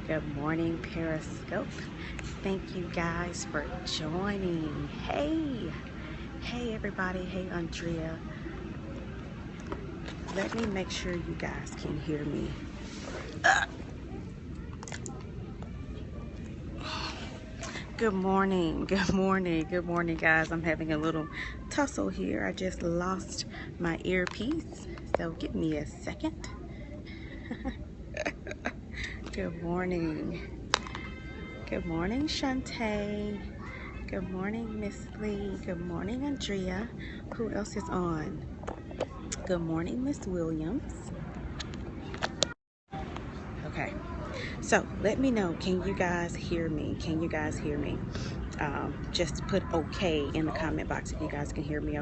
Good morning, Periscope. Thank you guys for joining. Hey everybody. Hey Andrea. Let me make sure you guys can hear me. Good morning, guys. I'm having a little tussle here. I just lost my earpiece, so give me a second. Good morning, Shantae. Good morning, Miss Lee. Good morning, Andrea. Who else is on? Good morning, Miss Williams. Okay, so let me know. Can you guys hear me? Just put okay in the comment box if you guys can hear me.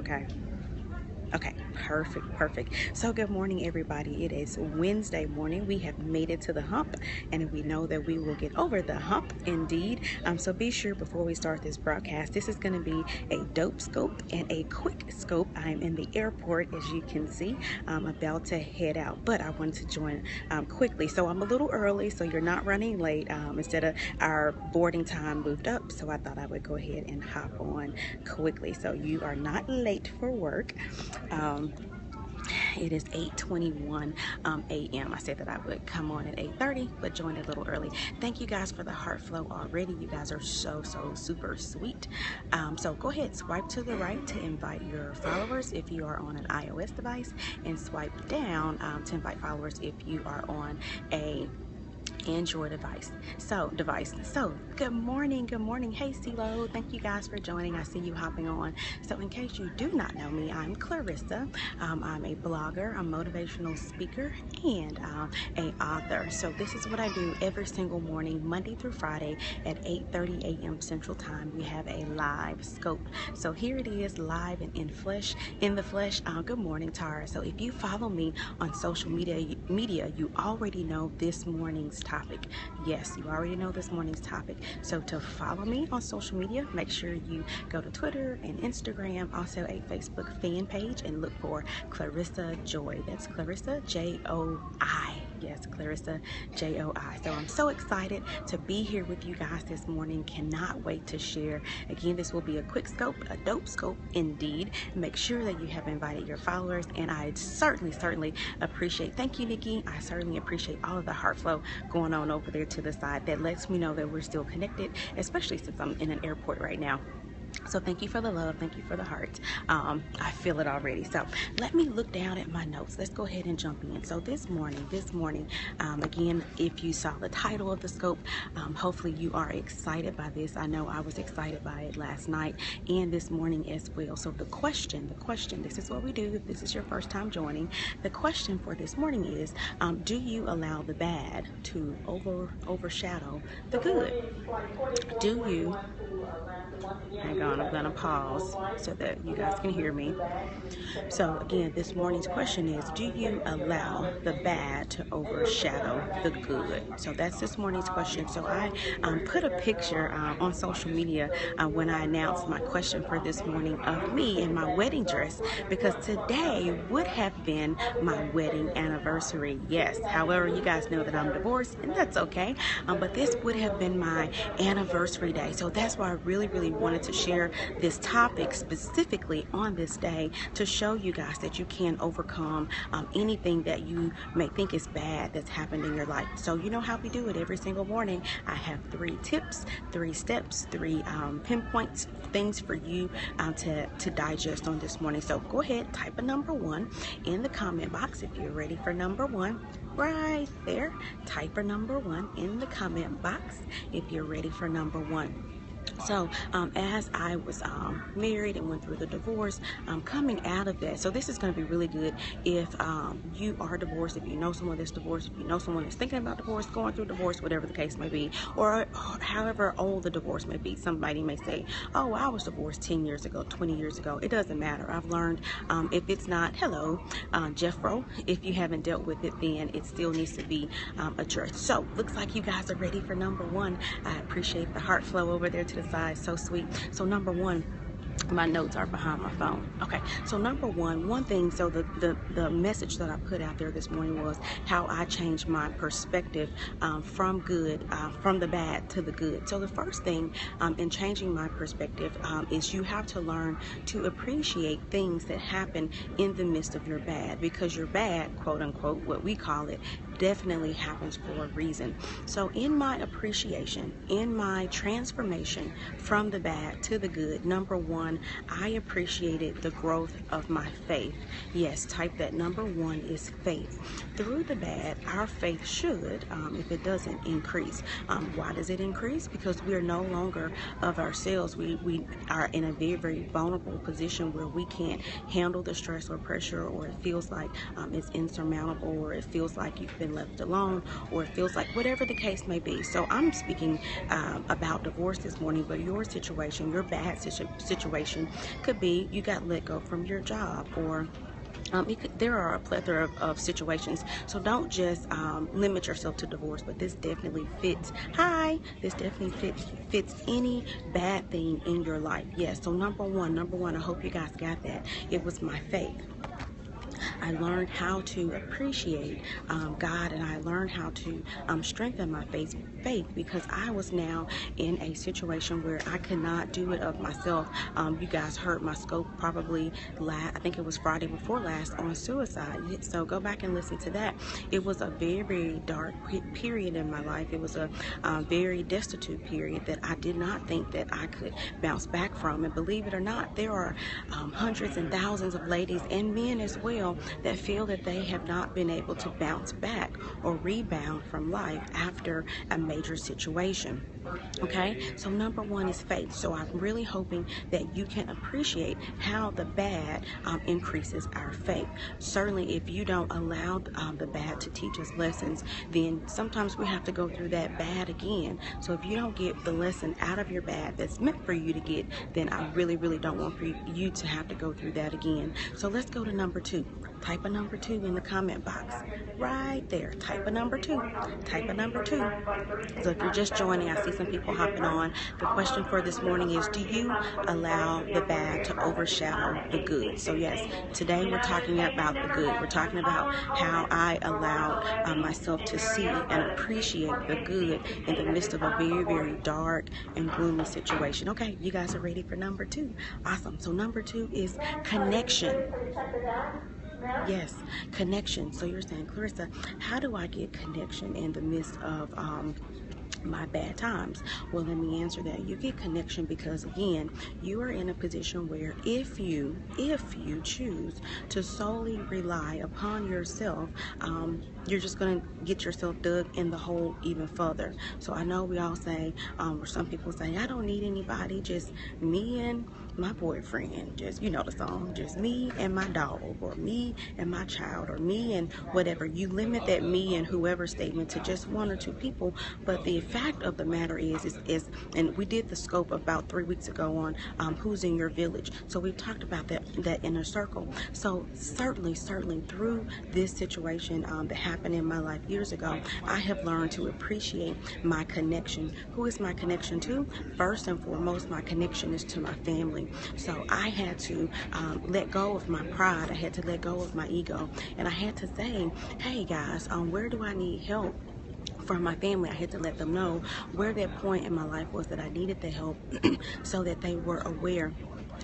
Okay, perfect. So good morning, everybody. It is Wednesday morning. We have made it to the hump, and we know that we will get over the hump indeed. So be sure before we start this broadcast, this is going to be a dope scope and a quick scope. I'm in the airport, as you can see. I'm about to head out, but I wanted to join quickly. So I'm a little early, so you're not running late. Instead of our boarding time moved up, so I thought I would go ahead and hop on quickly. So you are not late for work. It is 8:21 a.m. I said that I would come on at 8:30, but joined a little early. Thank you guys for the heart flow already. You guys are so super sweet. So go ahead, swipe to the right to invite your followers if you are on an iOS device, and swipe down to invite followers if you are on a Android device. So good morning. Hey CeeLo, thank you guys for joining. I see you hopping on. So in case you do not know me, I'm Clarissa. I'm a blogger, a motivational speaker, and a author. So this is what I do every single morning, Monday through Friday at 8:30 a.m. Central Time. We have a live scope. So here it is, live and in the flesh. Good morning, Tara. So if you follow me on social media, you already know this morning's topic. Yes, you already know this morning's topic. So to follow me on social media, make sure you go to Twitter and Instagram, also a Facebook fan page, and look for Clarissa Joy. That's Clarissa J-O-I. Yes, Clarissa J-O-I. So I'm so excited to be here with you guys this morning. Cannot wait to share. Again, this will be a quick scope, a dope scope indeed. Make sure that you have invited your followers, and I certainly appreciate, thank you, Nikki. I certainly appreciate all of the heart flow going on over there to the side. That lets me know that we're still connected, especially since I'm in an airport right now. So thank you for the love. Thank you for the heart. I feel it already. So let me look down at my notes. Let's go ahead and jump in. So this morning, again, if you saw the title of the scope, hopefully you are excited by this. I know I was excited by it last night and this morning as well. So the question, this is what we do if this is your first time joining. The question for this morning is, do you allow the bad to overshadow the good? Do you... Hang on, I'm gonna pause so that you guys can hear me. So again, this morning's question is, do you allow the bad to overshadow the good? So that's this morning's question. So I put a picture on social media when I announced my question for this morning of me in my wedding dress, because today would have been my wedding anniversary. Yes, however, you guys know that I'm divorced, and that's okay, but this would have been my anniversary day. So that's why I really wanted to share this topic specifically on this day, to show you guys that you can overcome anything that you may think is bad that's happened in your life. So you know how we do it every single morning. I have 3 tips, 3 steps, 3 pinpoints, things for you to digest on this morning. So go ahead, type a number 1 in the comment box if you're ready for number 1. Right there, type a number 1 in the comment box if you're ready for number 1. So as I was married and went through the divorce, coming out of that, so this is going to be really good if you are divorced, if you know someone that's divorced, if you know someone that's thinking about divorce, going through divorce, whatever the case may be, or however old the divorce may be. Somebody may say, oh, I was divorced 10 years ago, 20 years ago. It doesn't matter. I've learned if it's not, Jeffro, if you haven't dealt with it, then it still needs to be addressed. So looks like you guys are ready for number 1. I appreciate the heart flow over there to the side. So sweet. So number 1, My notes are behind my phone. Okay, so number one thing, so the message that I put out there this morning was how I changed my perspective from the bad to the good. So the first thing in changing my perspective is you have to learn to appreciate things that happen in the midst of your bad, because your bad, quote unquote, what we call it, definitely happens for a reason. So in my appreciation, in my transformation from the bad to the good, number one, I appreciated the growth of my faith. Yes, type that. Number one is faith. Through the bad, our faith should, if it doesn't, increase. Why does it increase? Because we are no longer of ourselves. We are in a very, very vulnerable position where we can't handle the stress or pressure, or it feels like it's insurmountable, or it feels like you've been left alone, or it feels like whatever the case may be. So I'm speaking about divorce this morning, but your situation, your bad situation could be you got let go from your job, or there are a plethora of situations. So don't just limit yourself to divorce, but this definitely fits. This definitely fits any bad thing in your life. Yes. So number one, I hope you guys got that. It was my faith. I learned how to appreciate God, and I learned how to strengthen my faith because I was now in a situation where I could not do it of myself. You guys heard my scope probably I think it was Friday before last on suicide. So go back and listen to that. It was a very, very dark period in my life. It was a very destitute period that I did not think that I could bounce back from. And believe it or not, there are hundreds and thousands of ladies and men as well that feel that they have not been able to bounce back or rebound from life after a major situation. Okay, so number one is faith. So I'm really hoping that you can appreciate how the bad increases our faith. Certainly, if you don't allow the bad to teach us lessons, then sometimes we have to go through that bad again. So if you don't get the lesson out of your bad that's meant for you to get, then I really, really don't want for you to have to go through that again. So let's go to number two. Type a number two in the comment box right there. Type a number two. Type a number two. So if you're just joining, I see some people hopping on. The question for this morning is, do you allow the bad to overshadow the good? So yes, today we're talking about the good. We're talking about how I allowed myself to see and appreciate the good in the midst of a very, very dark and gloomy situation. Okay, you guys are ready for number two? Awesome. So number two is connection. Yes, connection. So you're saying, Clarissa, how do I get connection in the midst of my bad times? Well, let me answer that. You get connection because, again, you are in a position where if you choose to solely rely upon yourself, you're just going to get yourself dug in the hole even further. So I know we all say, or some people say, I don't need anybody, just me and my boyfriend, just, you know the song, just me and my dog, or me and my child, or me and whatever. You limit that me and whoever statement to just one or two people, but the fact of the matter is and we did the scope about 3 weeks ago on who's in your village. So we talked about that inner circle. So certainly through this situation that happened in my life years ago, I have learned to appreciate my connection. Who is my connection to? First and foremost, my connection is to my family. So I had to let go of my pride. I had to let go of my ego, and I had to say, hey guys, where do I need help from my family? I had to let them know where that point in my life was that I needed the help so that they were aware.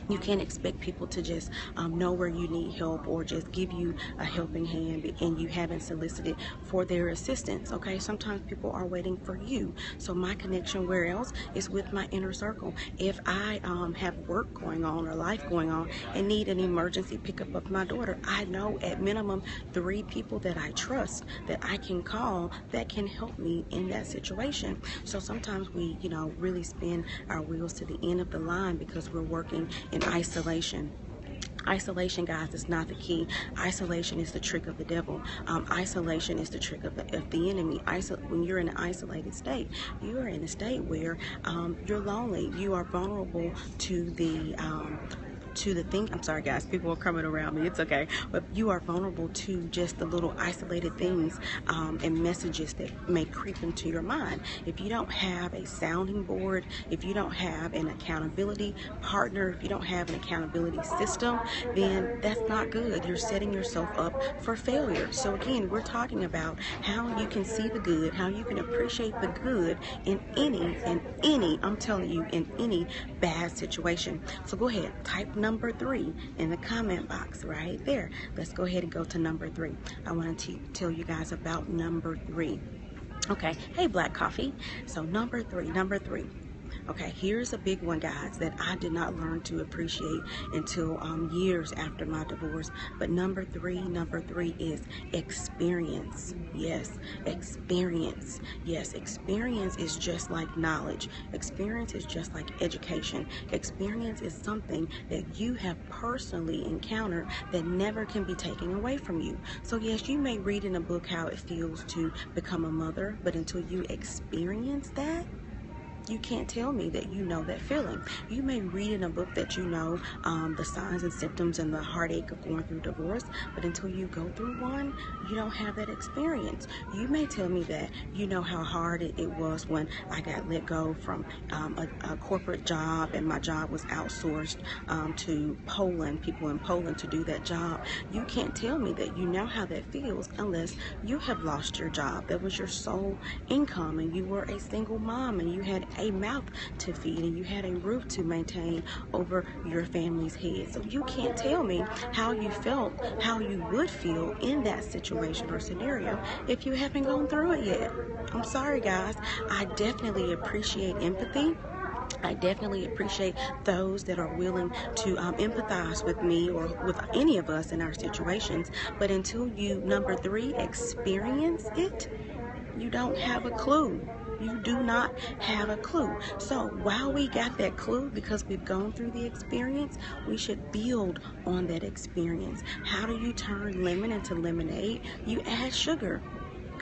You can't expect people to just know where you need help or just give you a helping hand and you haven't solicited for their assistance. Okay, sometimes people are waiting for you. So my connection, where else, is with my inner circle. If I have work going on or life going on and need an emergency pickup of my daughter, I know at minimum 3 people that I trust that I can call that can help me in that situation. So sometimes we, really spin our wheels to the end of the line because we're working in isolation. Isolation, guys, is not the key. Isolation is the trick of the devil. Isolation is the trick of the enemy. When you're in an isolated state, you are in a state where you're lonely. You are vulnerable to the to the thing. I'm sorry guys, people are coming around me, it's okay. But you are vulnerable to just the little isolated things and messages that may creep into your mind. If you don't have a sounding board, if you don't have an accountability partner, if you don't have an accountability system, then that's not good. You're setting yourself up for failure. So again, we're talking about how you can see the good, how you can appreciate the good in any, I'm telling you, in any bad situation. So go ahead, type number 3 in the comment box right there. Let's go ahead and go to number 3. I want to tell you guys about number 3. Okay, hey Black Coffee. So number three. Okay, here's a big one, guys, that I did not learn to appreciate until years after my divorce. But number three is experience. Yes, experience. Yes, experience is just like knowledge. Experience is just like education. Experience is something that you have personally encountered that never can be taken away from you. So yes, you may read in a book how it feels to become a mother, but until you experience that, you can't tell me that you know that feeling. You may read in a book that you know the signs and symptoms and the heartache of going through divorce, but until you go through one, you don't have that experience. You may tell me that you know how hard it was when I got let go from a corporate job and my job was outsourced to Poland, people in Poland to do that job. You can't tell me that you know how that feels unless you have lost your job. That was your sole income and you were a single mom and you had a mouth to feed and you had a roof to maintain over your family's head. So you can't tell me how you felt, how you would feel in that situation or scenario if you haven't gone through it yet. I'm sorry guys, I definitely appreciate empathy. I definitely appreciate those that are willing to empathize with me or with any of us in our situations. But until you, number three, experience it, you don't have a clue. You do not have a clue. So while we got that clue, because we've gone through the experience, we should build on that experience. How do you turn lemon into lemonade? You add sugar.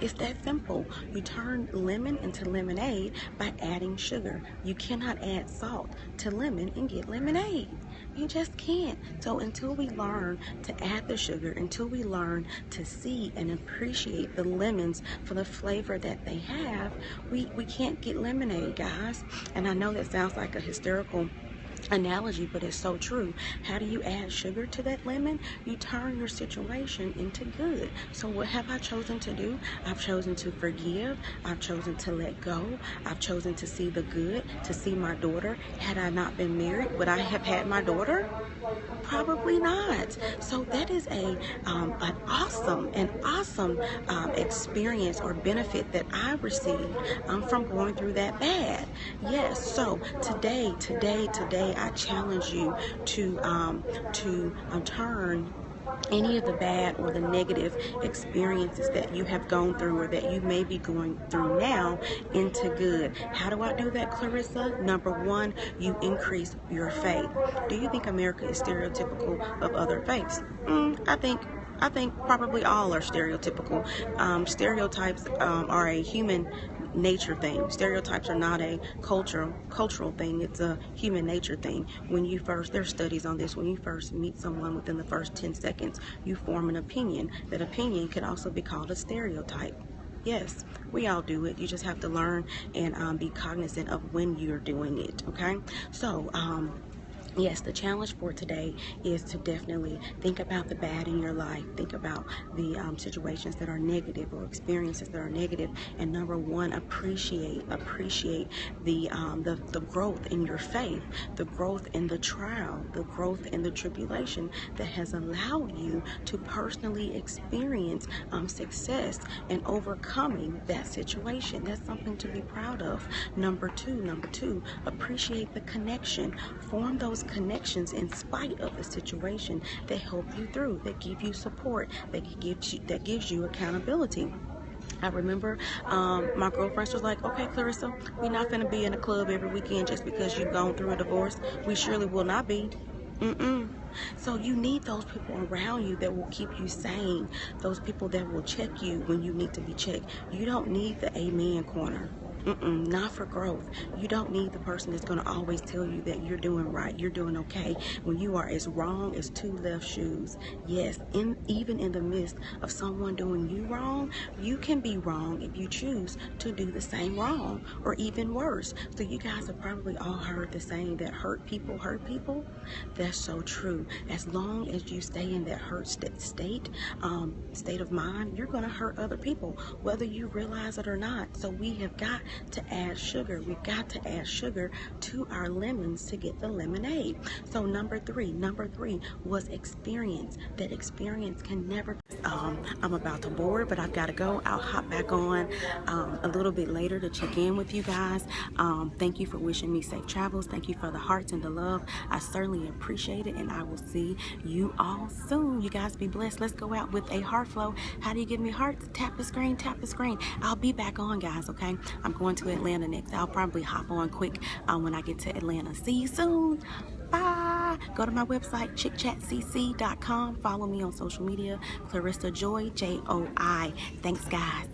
It's that simple. You turn lemon into lemonade by adding sugar. You cannot add salt to lemon and get lemonade. You just can't. So until we learn to add the sugar, until we learn to see and appreciate the lemons for the flavor that they have, we can't get lemonade, guys. And I know that sounds like a hysterical analogy, but it's so true. How do you add sugar to that lemon? You turn your situation into good. So what have I chosen to do? I've chosen to forgive. I've chosen to let go. I've chosen to see the good, to see my daughter. Had I not been married, would I have had my daughter? Probably not. So that is an awesome experience or benefit that I received from going through that bad. Yes. So today, I challenge you to turn any of the bad or the negative experiences that you have gone through or that you may be going through now into good. How do I do that, Clarissa? Number one, you increase your faith. Do you think America is stereotypical of other faiths? I think probably all are stereotypical. Stereotypes are a human nature thing. Stereotypes are not a cultural thing. It's a human nature thing. When you first, there's studies on this, when you first meet someone, within the first 10 seconds, you form an opinion. That opinion can also be called a stereotype. Yes, we all do it. You just have to learn and be cognizant of when you're doing it, okay? So, yes, the challenge for today is to definitely think about the bad in your life. Think about the situations that are negative or experiences that are negative. And number one, appreciate the growth in your faith, the growth in the trial, the growth in the tribulation that has allowed you to personally experience success in overcoming that situation. That's something to be proud of. Number two, appreciate the connection. Form those connections in spite of the situation that help you through, that give you support, that gives you accountability. I remember my girlfriends was like, okay, Clarissa, we're not going to be in a club every weekend just because you've gone through a divorce. We surely will not be. So you need those people around you that will keep you sane, those people that will check you when you need to be checked. You don't need the amen corner. Not for growth. You don't need the person that's going to always tell you that you're doing right, you're doing okay, when you are as wrong as two left shoes. Yes, even in the midst of someone doing you wrong, you can be wrong if you choose to do the same wrong, or even worse. So you guys have probably all heard the saying that hurt people hurt people. That's so true. As long as you stay in that hurt state of mind, you're going to hurt other people, whether you realize it or not. So we have got to add sugar. We've got to add sugar to our lemons to get the lemonade. So number three was experience. That experience can never. I'm about to board, but I've got to go. I'll hop back on a little bit later to check in with you guys. Thank you for wishing me safe travels. Thank you for the hearts and the love. I certainly appreciate it, and I will see you all soon. You guys be blessed. Let's go out with a heart flow. How do you give me hearts? Tap the screen, tap the screen. I'll be back on, guys, okay? I'm going to Atlanta next. I'll probably hop on quick when I get to Atlanta. See you soon. Bye. Go to my website, chitchatcc.com. Follow me on social media, Clarissa Joy, Joy. Thanks, guys.